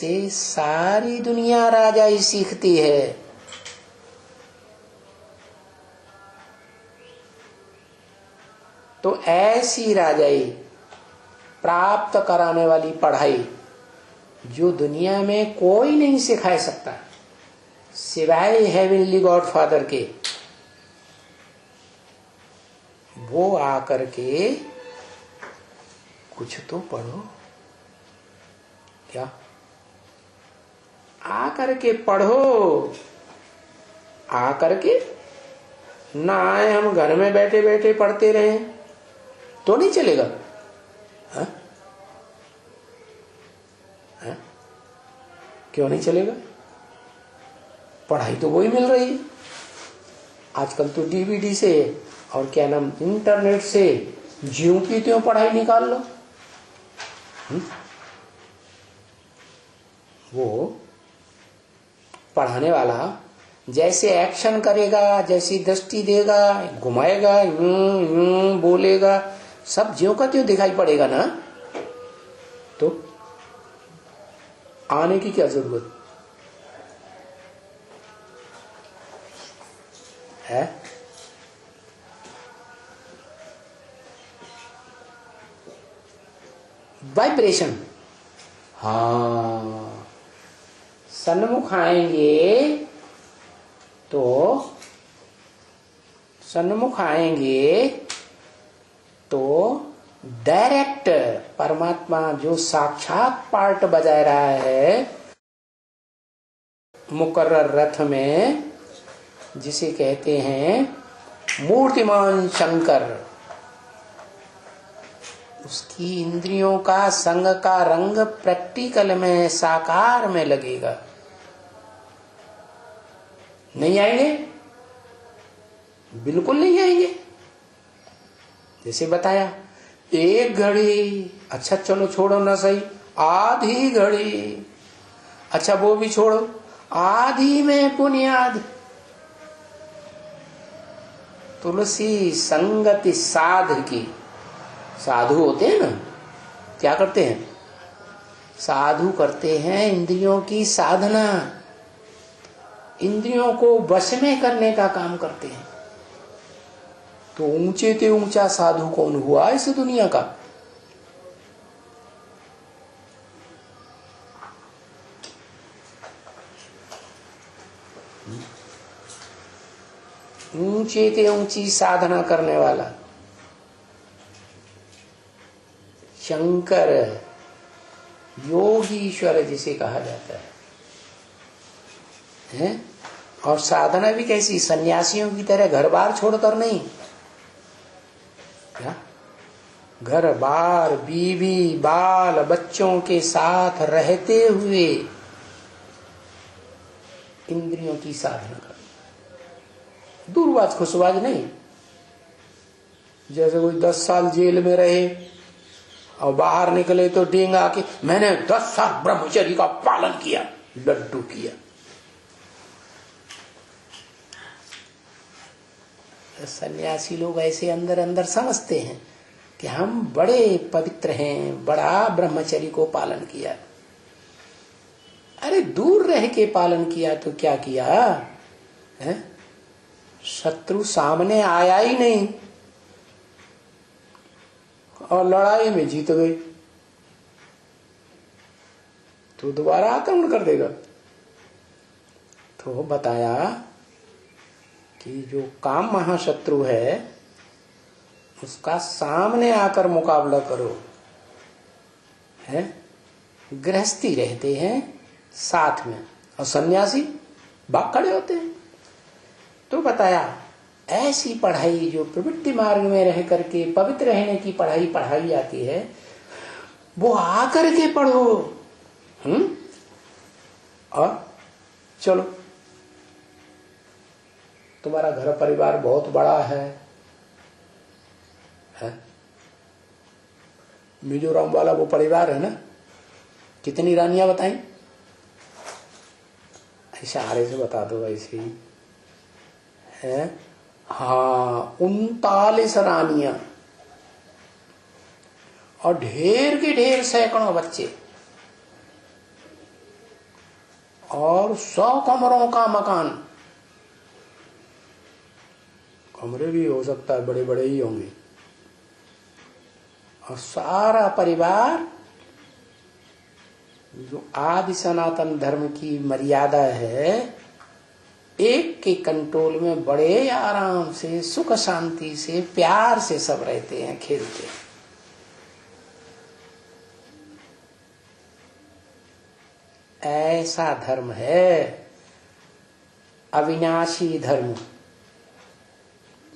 से सारी दुनिया राजाई सीखती है। तो ऐसी राजाई प्राप्त कराने वाली पढ़ाई जो दुनिया में कोई नहीं सिखा सकता सिवाय हेवनली गॉडफादर के, वो आकर के कुछ तो पढ़ो। क्या आकर के पढ़ो, आकर के ना आए हम घर में बैठे बैठे पढ़ते रहे तो नहीं चलेगा। हा? हा? क्यों नहीं चलेगा? पढ़ाई तो वही मिल रही है आजकल तो, डीवीडी से और क्या नाम इंटरनेट से ज्यों की त्यों पढ़ाई निकाल लो। वो पढ़ाने वाला जैसे एक्शन करेगा, जैसी दृष्टि देगा, घुमाएगा, यूं यूं बोलेगा, सब ज्यों का त्यों दिखाई पड़ेगा ना। तो आने की क्या जरूरत है? वाइब्रेशन। हाँ, सन्मुख आएंगे तो डायरेक्ट परमात्मा जो साक्षात पार्ट बजा रहा है मुकर्रर रथ में, जिसे कहते हैं मूर्तिमान शंकर, उसकी इंद्रियों का संग का रंग प्रैक्टिकल में साकार में लगेगा। नहीं आएंगे, बिल्कुल नहीं आएंगे। जैसे बताया एक घड़ी, अच्छा चलो छोड़ो ना सही, आधी घड़ी, अच्छा वो भी छोड़ो, आधी में बुनियाद। तुलसी संगति साध की। साधु होते हैं ना, क्या करते हैं? साधु करते हैं इंद्रियों की साधना, इंद्रियों को वश में करने का काम करते हैं। तो ऊंचे ते ऊंचा साधु कौन हुआ इस दुनिया का? ऊंचे ते ऊंची साधना करने वाला शंकर, योगीश्वर जिसे कहा जाता है? और साधना भी कैसी? सन्यासियों की तरह घर बार छोड़कर नहीं। क्या? घर बार, बीवी बाल बच्चों के साथ रहते हुए इंद्रियों की साधना कर। दूरबाज खुशबाज नहीं। जैसे कोई 10 साल जेल में रहे और बाहर निकले तो डेंग आके मैंने 10 साल ब्रह्मचर्य का पालन किया, लड्डू किया। सन्यासी लोग ऐसे अंदर अंदर समझते हैं कि हम बड़े पवित्र हैं, बड़ा ब्रह्मचर्य को पालन किया। अरे दूर रह के पालन किया तो क्या किया है? शत्रु सामने आया ही नहीं और लड़ाई में जीत गए तो दोबारा आक्रमण कर देगा। तो बताया कि जो काम महाशत्रु है उसका सामने आकर मुकाबला करो। है? गृहस्थी रहते हैं साथ में और सन्यासी भाग खड़े होते हैं। तो बताया ऐसी पढ़ाई जो प्रवृत्ति मार्ग में रह करके पवित्र रहने की पढ़ाई पढ़ाई जाती है, वो आकर के पढ़ो। और चलो, तुम्हारा घर परिवार बहुत बड़ा है? मिजोरम वाला वो परिवार है ना, कितनी रानियां बताई? इशारे से बता दो ऐसे ही है। हाँ, 39 रानियां और ढेर के ढेर सैकड़ों बच्चे। और 100 कमरों का मकान, कमरे भी हो सकता है बड़े बड़े ही होंगे, और सारा परिवार, जो आदि सनातन धर्म की मर्यादा है, एक के कंट्रोल में बड़े आराम से, सुख शांति से, प्यार से सब रहते हैं, खेलते हैं। ऐसा धर्म है अविनाशी धर्म,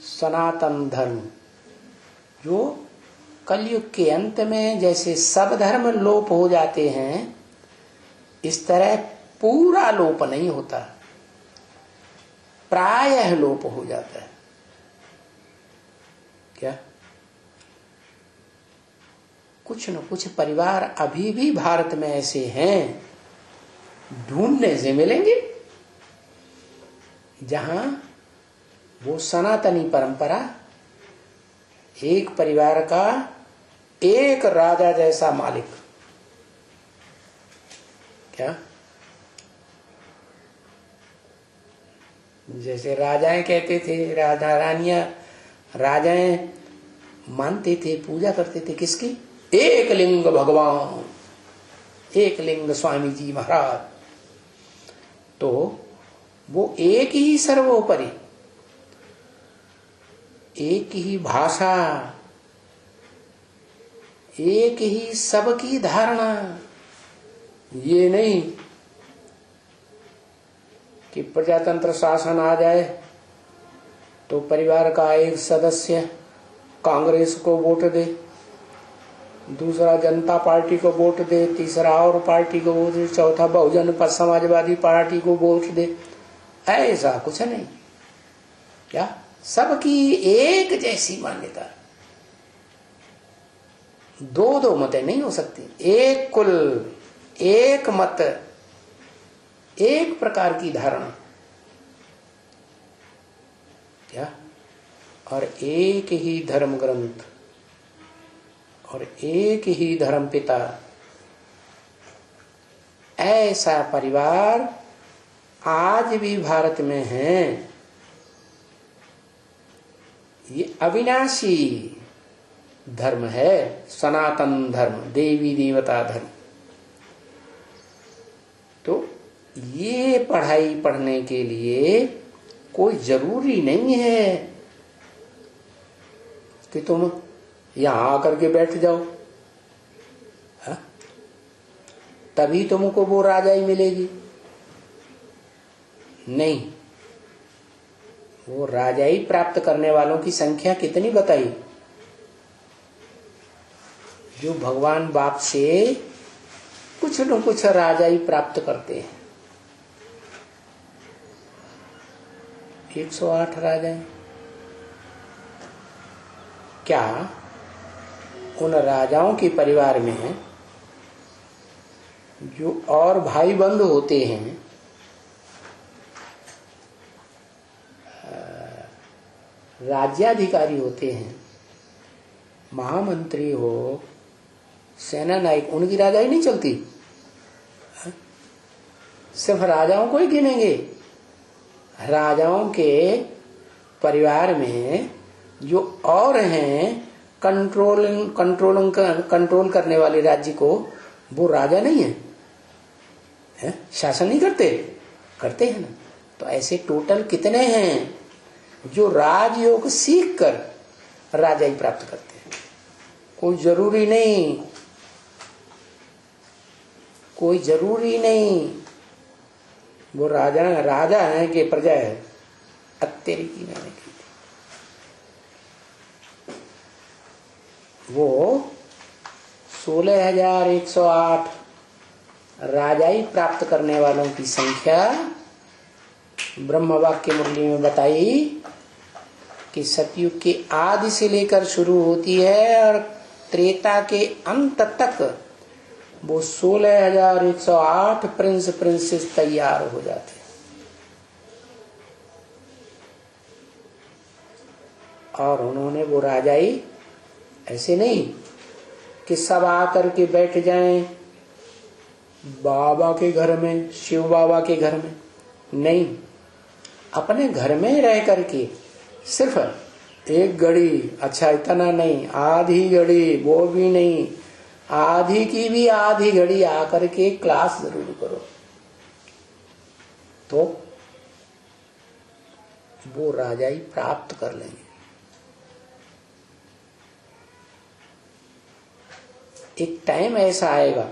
सनातन धर्म, जो कलयुग के अंत में जैसे सब धर्म लोप हो जाते हैं, इस तरह पूरा लोप नहीं होता, प्रायः लोप हो जाता है। क्या कुछ न कुछ परिवार अभी भी भारत में ऐसे हैं, ढूंढने से मिलेंगे, जहां वो सनातनी परंपरा, एक परिवार का एक राजा जैसा मालिक, क्या जैसे राजाएं कहते थे, राजा रानियां, राजाएं मानते थे, पूजा करते थे किसकी? एक लिंग भगवान, एक लिंग स्वामी जी महाराज। तो वो एक ही सर्वोपरि, एक ही भाषा, एक ही सबकी धारणा। ये नहीं कि प्रजातंत्र शासन आ जाए तो परिवार का एक सदस्य कांग्रेस को वोट दे, दूसरा जनता पार्टी को वोट दे, तीसरा और पार्टी को वोट दे, चौथा बहुजन समाजवादी पार्टी को वोट दे। ऐसा कुछ नहीं। क्या सबकी एक जैसी मान्यता, दो दो मतें नहीं हो सकती, एक कुल, एक मत, एक प्रकार की धारणा। क्या और एक ही धर्म ग्रंथ और एक ही धर्म पिता। ऐसा परिवार आज भी भारत में है। ये अविनाशी धर्म है, सनातन धर्म, देवी देवता धर्म। तो ये पढ़ाई पढ़ने के लिए कोई जरूरी नहीं है कि तुम यहां आकर के बैठ जाओ, हा? तभी तुमको वो राजाई मिलेगी। नहीं, वो राजाई प्राप्त करने वालों की संख्या कितनी बताई? जो भगवान बाप से कुछ न कुछ राजाई प्राप्त करते हैं। 108 राजाएं। क्या उन राजाओं के परिवार में जो और भाई बंद होते हैं, राज्याधिकारी होते हैं, महामंत्री हो, सेना नायक, उनकी राजाई नहीं चलती? सिर्फ राजाओं को ही गिनेंगे। राजाओं के परिवार में जो और हैं कंट्रोल करने वाले राज्य को, वो राजा नहीं है? शासन नहीं करते? करते हैं ना। तो ऐसे टोटल कितने हैं जो राजयोग सीख कर राजाई प्राप्त करते हैं? कोई जरूरी नहीं, कोई जरूरी नहीं वो राजा है कि प्रजा है। अत्यधिक मैंने की वो 16,108 राजाई प्राप्त करने वालों की संख्या ब्रह्म वाक्य मुरली में बताई कि सतयुग के आदि से लेकर शुरू होती है और त्रेता के अंत तक वो 16,108 प्रिंस प्रिंसेस तैयार हो जाते हैं। और उन्होंने वो राजाई ऐसे नहीं कि सब आकर के बैठ जाएं बाबा के घर में, शिव बाबा के घर में नहीं, अपने घर में रह करके सिर्फ एक घड़ी, अच्छा इतना नहीं, आधी घड़ी, वो भी नहीं, आधी की भी आधी घड़ी आकर के क्लास जरूर करो, तो वो राजाई प्राप्त कर लेंगे। एक टाइम ऐसा आएगा,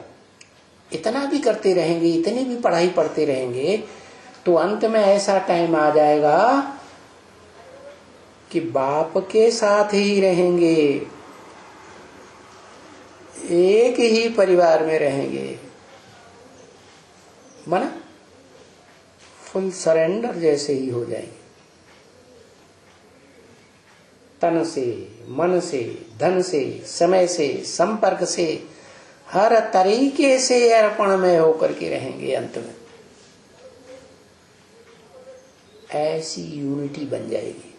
इतना भी करते रहेंगे, इतनी भी पढ़ाई पढ़ते रहेंगे, तो अंत में ऐसा टाइम आ जाएगा कि बाप के साथ ही रहेंगे, एक ही परिवार में रहेंगे, माना फुल सरेंडर जैसे ही हो जाएंगे। तन से, मन से, धन से, समय से, संपर्क से, हर तरीके से अर्पण में होकर के रहेंगे। अंत में ऐसी यूनिटी बन जाएगी,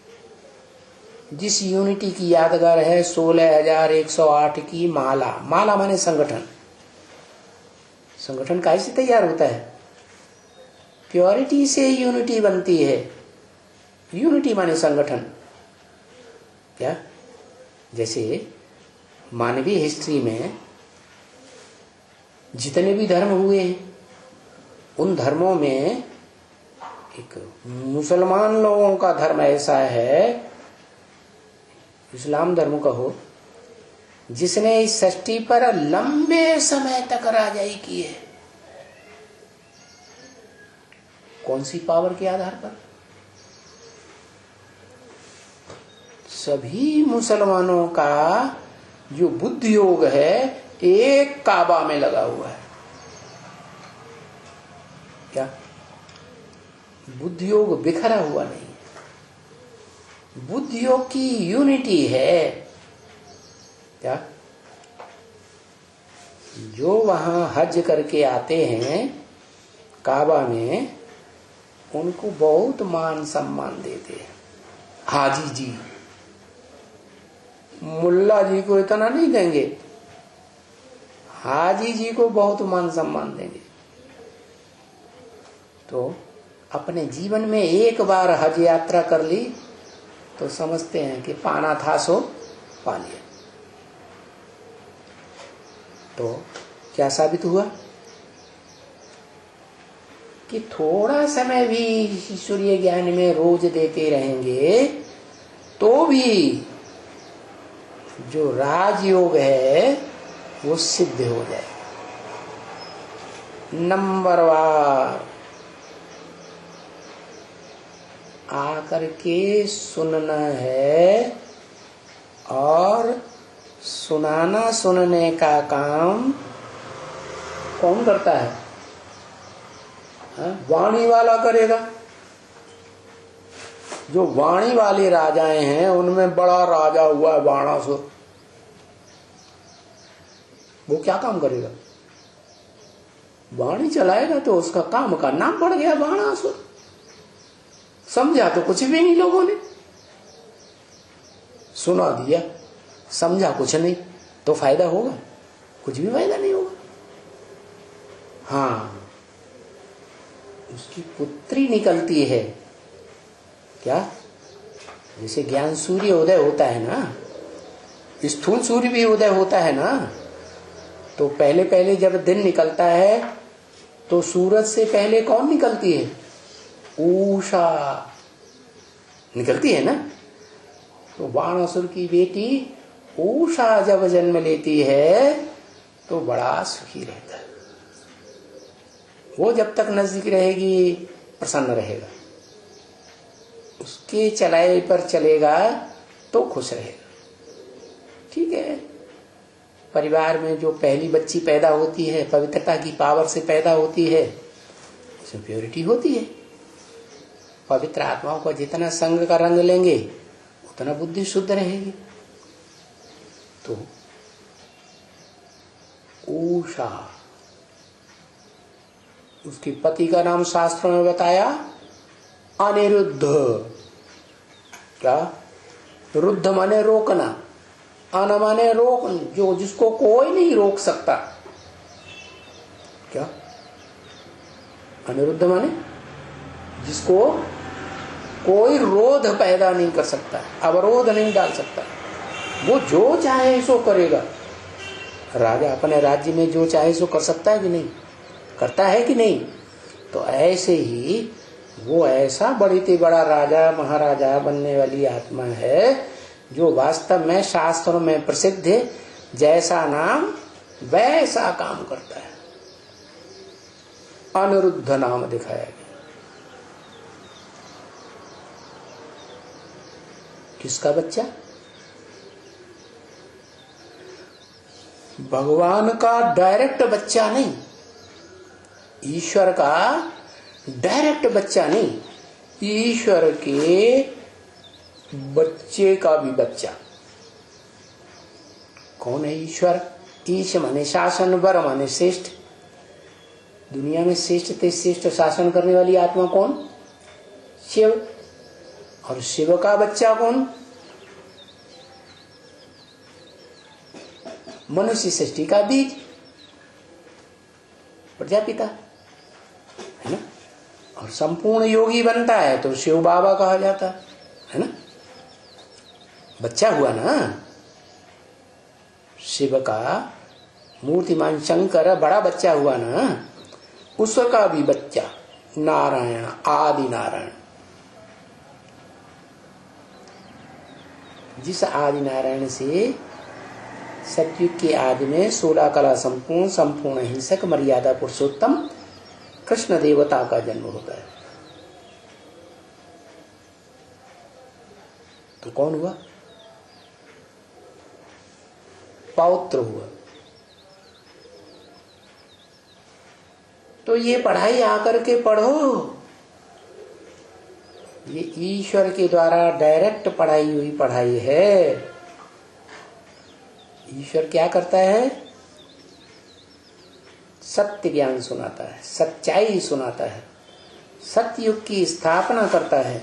जिस यूनिटी की यादगार है 16,108 की माला। माला माने संगठन। संगठन कैसे तैयार होता है? प्योरिटी से यूनिटी बनती है। यूनिटी माने संगठन। क्या? जैसे मानवीय हिस्ट्री में जितने भी धर्म हुए हैं, उन धर्मों में एक मुसलमान लोगों का धर्म ऐसा है, इस्लाम धर्म का हो, जिसने इस सृष्टि पर लंबे समय तक राजाई की है। कौन सी पावर के आधार पर? सभी मुसलमानों का जो बुद्धि योग है एक काबा में लगा हुआ है। क्या? बुद्धि योग बिखरा हुआ नहीं, बुद्धि योग की यूनिटी है। क्या? जो वहां हज करके आते हैं काबा में, उनको बहुत मान सम्मान देते हैं। हाजी जी, मुल्ला जी को इतना नहीं देंगे, हाजी जी को बहुत मान सम्मान देंगे। तो अपने जीवन में एक बार हज यात्रा कर ली तो समझते हैं कि पाना था सो पा लिया। तो क्या साबित हुआ कि थोड़ा समय भी ईश्वरीय ज्ञान में रोज देते रहेंगे तो भी जो राजयोग है वो सिद्ध हो जाएगा। नंबरवार आकर के सुनना है, और सुनाना सुनने का काम कौन करता है? वाणी वाला करेगा। जो वाणी वाले राजाएं हैं उनमें बड़ा राजा हुआ है बाणासुर, वो क्या काम करेगा? वाणी चलाएगा तो उसका काम का नाम पड़ गया बाणासुर। समझा तो कुछ भी नहीं लोगों ने, सुना दिया, समझा कुछ नहीं, तो फायदा होगा? कुछ भी फायदा नहीं होगा। हाँ, उसकी पुत्री निकलती है। क्या? जैसे ज्ञान सूर्य उदय होता है ना, स्थूल सूर्य भी उदय होता है ना, तो पहले पहले जब दिन निकलता है तो सूरज से पहले कौन निकलती है? उषा निकलती है ना। तो बाणासुर की बेटी उषा जब जन्म लेती है तो बड़ा सुखी रहता है। वो जब तक नजदीक रहेगी प्रसन्न रहेगा, उसके चलाए पर चलेगा तो खुश रहेगा। ठीक है, परिवार में जो पहली बच्ची पैदा होती है पवित्रता की पावर से पैदा होती है, उसमें प्योरिटी होती है। पवित्र आत्माओं को जितना संग का रंग लेंगे उतना बुद्धि शुद्ध रहेगी। तो उषा, उसके पति का नाम शास्त्रों में बताया अनिरुद्ध। क्या? रुद्ध माने रोकना, अन माने रोक, जो जिसको कोई नहीं रोक सकता। क्या? अनिरुद्ध माने जिसको कोई रोध पैदा नहीं कर सकता, अवरोध नहीं डाल सकता, वो जो चाहे सो करेगा। राजा अपने राज्य में जो चाहे सो कर सकता है कि नहीं, करता है कि नहीं? तो ऐसे ही वो ऐसा बड़ी से बड़ा राजा महाराजा बनने वाली आत्मा है जो वास्तव में शास्त्रों में प्रसिद्ध है, जैसा नाम वैसा काम करता है। अनिरुद्ध नाम दिखाया गया। किसका बच्चा? भगवान का डायरेक्ट बच्चा नहीं, ईश्वर का डायरेक्ट बच्चा नहीं, ईश्वर के बच्चे का भी बच्चा। कौन है ईश्वर? ईश माने शासन, वर माने श्रेष्ठ। दुनिया में श्रेष्ठ से श्रेष्ठ शासन करने वाली आत्मा कौन? शिव। और शिव का बच्चा कौन? मनुष्य सृष्टि का बीज, प्रजापिता, है ना। और संपूर्ण योगी बनता है तो शिव बाबा कहा जाता है ना। बच्चा हुआ ना शिव का, मूर्तिमान शंकर बड़ा बच्चा हुआ ना, उसका भी बच्चा नारायण, आदि नारायण। जिस आदि नारायण से सतयुग के आदि में 16 कला संपूर्ण, संपूर्ण हिंसक, मर्यादा पुरुषोत्तम कृष्ण देवता का जन्म होता है। तो कौन हुआ? पौत्र हुआ। तो ये पढ़ाई आकर के पढ़ो, ये ईश्वर के द्वारा डायरेक्ट पढ़ाई हुई पढ़ाई है। ईश्वर क्या करता है? सत्य ज्ञान सुनाता है, सच्चाई सुनाता है, सतयुग की स्थापना करता है,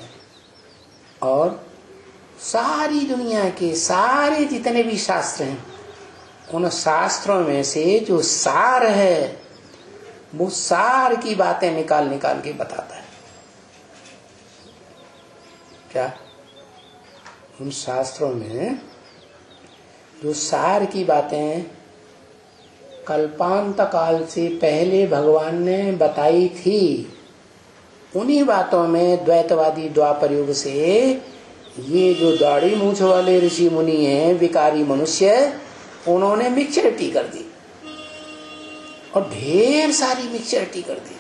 और सारी दुनिया के सारे जितने भी शास्त्र हैं उन शास्त्रों में से जो सार है वो सार की बातें निकाल निकाल के बताता है। क्या? उन शास्त्रों में जो सार की बातें कल्पांत काल से पहले भगवान ने बताई थी, उन्हीं बातों में द्वैतवादी द्वापर युग से ये जो दाढ़ी मूछ वाले ऋषि मुनि हैं, विकारी मनुष्य, उन्होंने मिक्सचरिटी कर दी और ढेर सारी मिक्सचरिटी कर दी।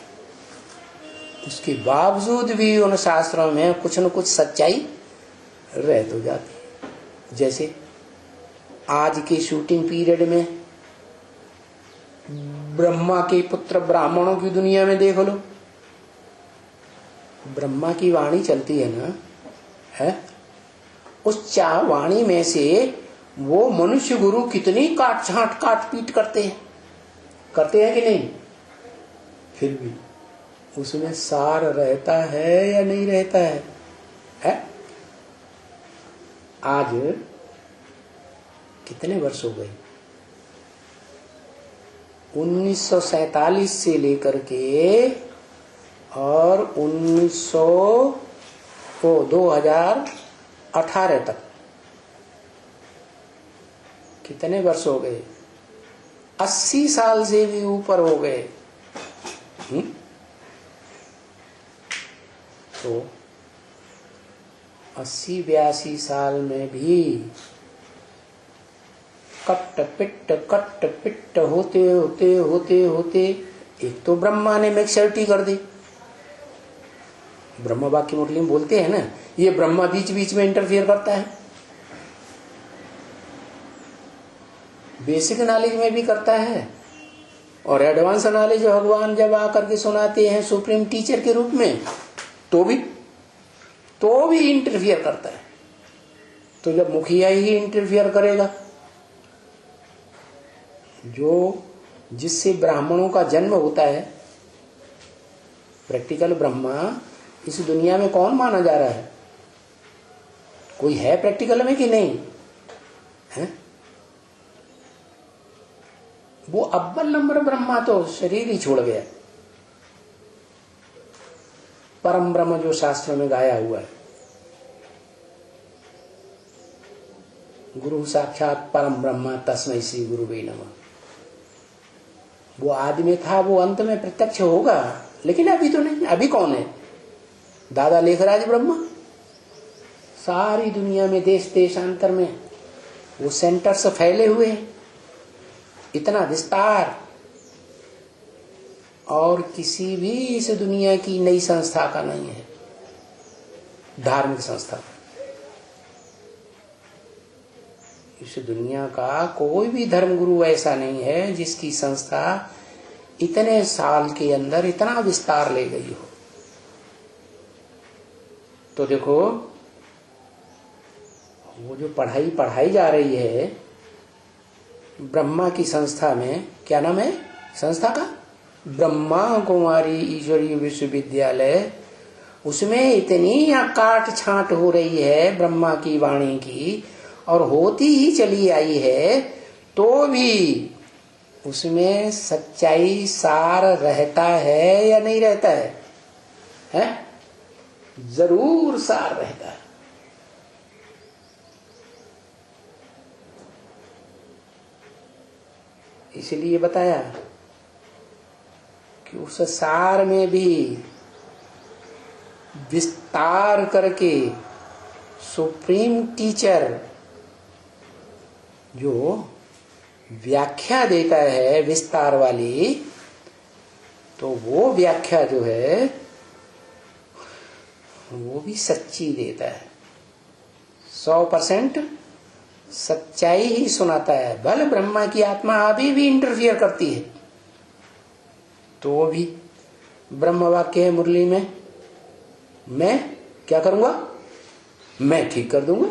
उसके बावजूद भी उन शास्त्रों में कुछ न कुछ सच्चाई रह तो जाती है। जैसे आज के शूटिंग पीरियड में ब्रह्मा के पुत्र ब्राह्मणों की दुनिया में देख लो, ब्रह्मा की वाणी चलती है ना, है? उस वाणी में से वो मनुष्य गुरु कितनी काट छांट काट पीट करते हैं कि नहीं? फिर भी उसमें सार रहता है या नहीं रहता है? आज कितने वर्ष हो गए? 1947 से लेकर के और 2018 तक कितने वर्ष हो गए? 80 साल से भी ऊपर हो गए। तो 80-82 साल में भी कट पिट होते एक तो ब्रह्मा ने मैक्सर्टी कर दी। ब्रह्मा वाक्य मुरली में बोलते हैं ना, ये ब्रह्मा बीच बीच में इंटरफियर करता है, बेसिक नॉलेज में भी करता है और एडवांस नॉलेज भगवान जब आकर के सुनाते हैं सुप्रीम टीचर के रूप में, तो भी इंटरफियर करता है। तो जब मुखिया ही इंटरफियर करेगा, जो जिससे ब्राह्मणों का जन्म होता है, प्रैक्टिकल ब्रह्मा इस दुनिया में कौन माना जा रहा है? कोई है प्रैक्टिकल में कि नहीं है? वो अव्वल नंबर ब्रह्मा तो शरीर ही छोड़ गया, परम ब्रह्म जो शास्त्र में गाया हुआ है, गुरु साक्षात परम ब्रह्म तस्मै श्री गुरुवे नमः, वो आदि में था, वो अंत में प्रत्यक्ष होगा, लेकिन अभी तो नहीं। अभी कौन है? दादा लेखराज ब्रह्मा। सारी दुनिया में देश देशांतर में वो सेंटर्स फैले हुए हैं, इतना विस्तार, और किसी भी इस दुनिया की नई संस्था का नहीं है, धार्मिक संस्था। इस दुनिया का कोई भी धर्मगुरु ऐसा नहीं है जिसकी संस्था इतने साल के अंदर इतना विस्तार ले गई हो। तो देखो, वो जो पढ़ाई जा रही है ब्रह्मा की संस्था में, क्या नाम है संस्था का? ब्रह्मा कुमारी ईश्वरीय विश्वविद्यालय। उसमें इतनी काट छांट हो रही है ब्रह्मा की वाणी की, और होती ही चली आई है, तो भी उसमें सच्चाई सार रहता है या नहीं रहता है? हैं? जरूर सार रहता है। इसलिए बताया कि उस सार में भी विस्तार करके सुप्रीम टीचर जो व्याख्या देता है विस्तार वाली, तो वो व्याख्या जो है वो भी सच्ची देता है, 100% सच्चाई ही सुनाता है। भले ब्रह्मा की आत्मा अभी भी इंटरफियर करती है, तो भी ब्रह्म वाक्य है मुरली में, मैं क्या करूंगा? मैं ठीक कर दूंगा।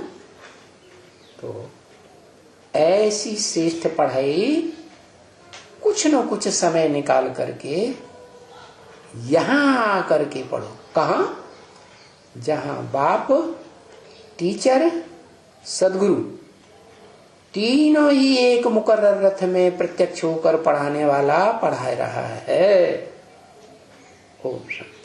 तो ऐसी श्रेष्ठ पढ़ाई कुछ न कुछ समय निकाल करके यहां आकर के पढ़ो। कहां? जहां बाप, टीचर, सदगुरु तीनों ही एक मुकर्रर रथ में प्रत्यक्ष होकर पढ़ाने वाला पढ़ा रहा है। ओम शांति।